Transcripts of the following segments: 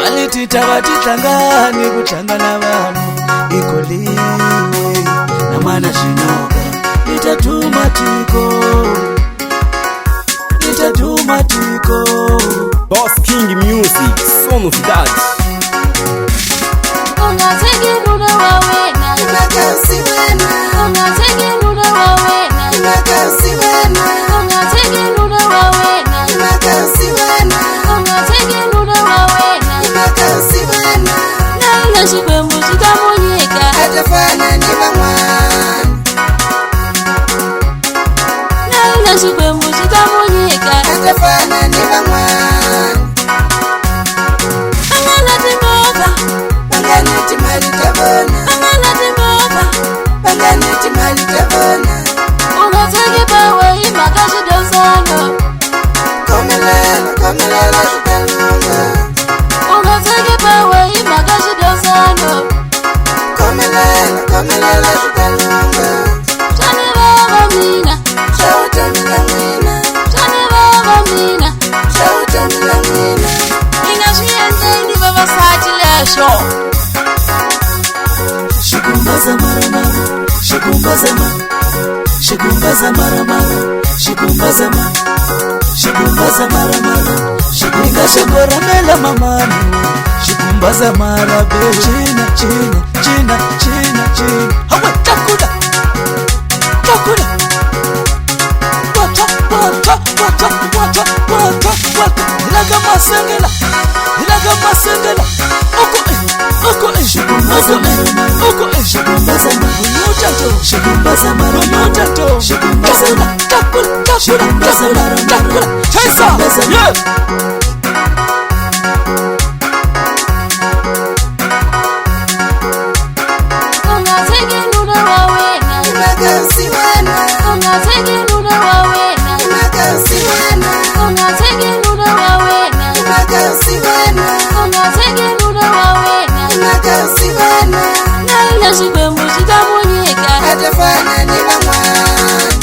valitita vatitangani kutangana vanhu ikoliwe na mwana Shinoka nitatuma tiko Boss King Music, Son of Dad. Ungatege muda wawena Unakausi wena Ungatege muda wawena Unakausi wena Ungatege muda wawena Unakausi wena Ungatege muda wawena Unakausi wena Naila shikwembu chitamunyika Atafana ni bangwani Naila shikwembu chitamunyika Atafana ni bangwani Angala timova Banganiti malitabona Banganiti malitabona Ungatege bawe imakashi dozano Komelela shikalunga Ungatege bawe imakashi dozano Komelela shikalunga Chani baba mina Chautamila mwina Chani baba mina Chautamila mwina Ingashienteni baba sati lesho shikumbaza maramara shikumbaza maramara shikungashengoramela mamani shikumbaza marabe china hawe takula wata ilaga masengela oko shikumbaza Ungatege muda wawena Unakausi wena Ungatege muda wawena Unakausi wena Ungatege muda wawena Unakausi wena Ungatege muda wawena Unakausi wena Naila shikwembu chitamunyika Atafana ni bangwani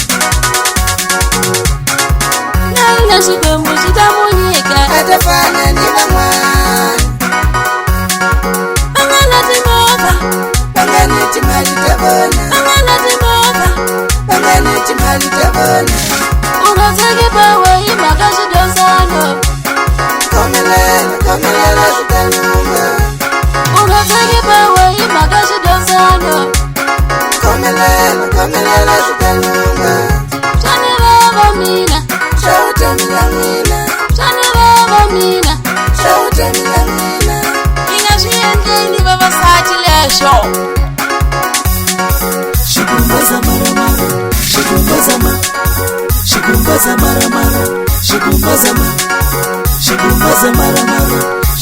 Naila shikwembu chitamunyika Atafana ni bangwani Angala timova Banganiti malitabona Angala timova Banganiti malitabona Ungatege bawe imakashi dozano Komelela shikalunga Ungatege bawe imakashi dozano Komelela shikalunga Chani baba mina Chautamila mwina Chani baba mina Chautamila mwina Ingashienteni baba sati lesho shikumbaza maramara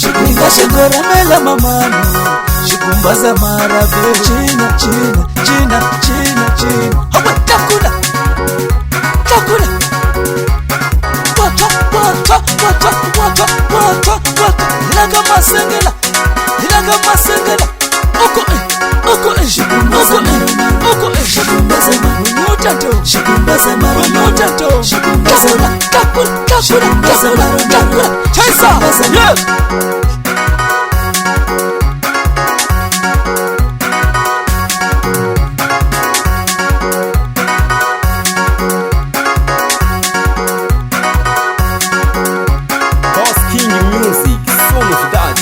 shikungashengoramela mamani shikumbaza marabe china hawe takula wata ilaga masengela oko shikumbaza Boss King Music, Son of Dad.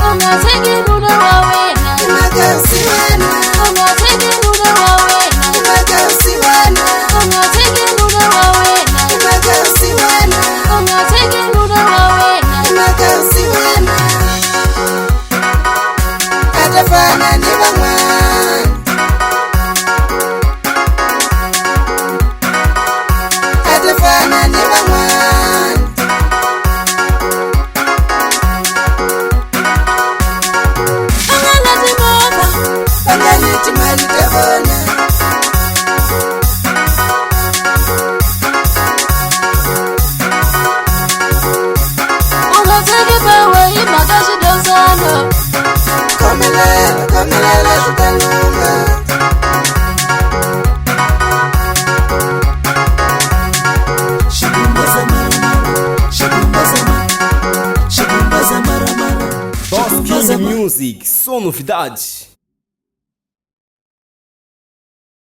Ungatege muda wawena Unakausi wena Ungatege muda wawena Unakausi wena Ungatege muda wawena Unakausi wena Ungatege muda wawena Unakausi wena Atafana ni bangwani Atafana ni bangwani Angala timova Banganiti malitabona Ungatege bawe imakashi dozano Komelela shikalunga shikumbaza maramara Music, só novidade.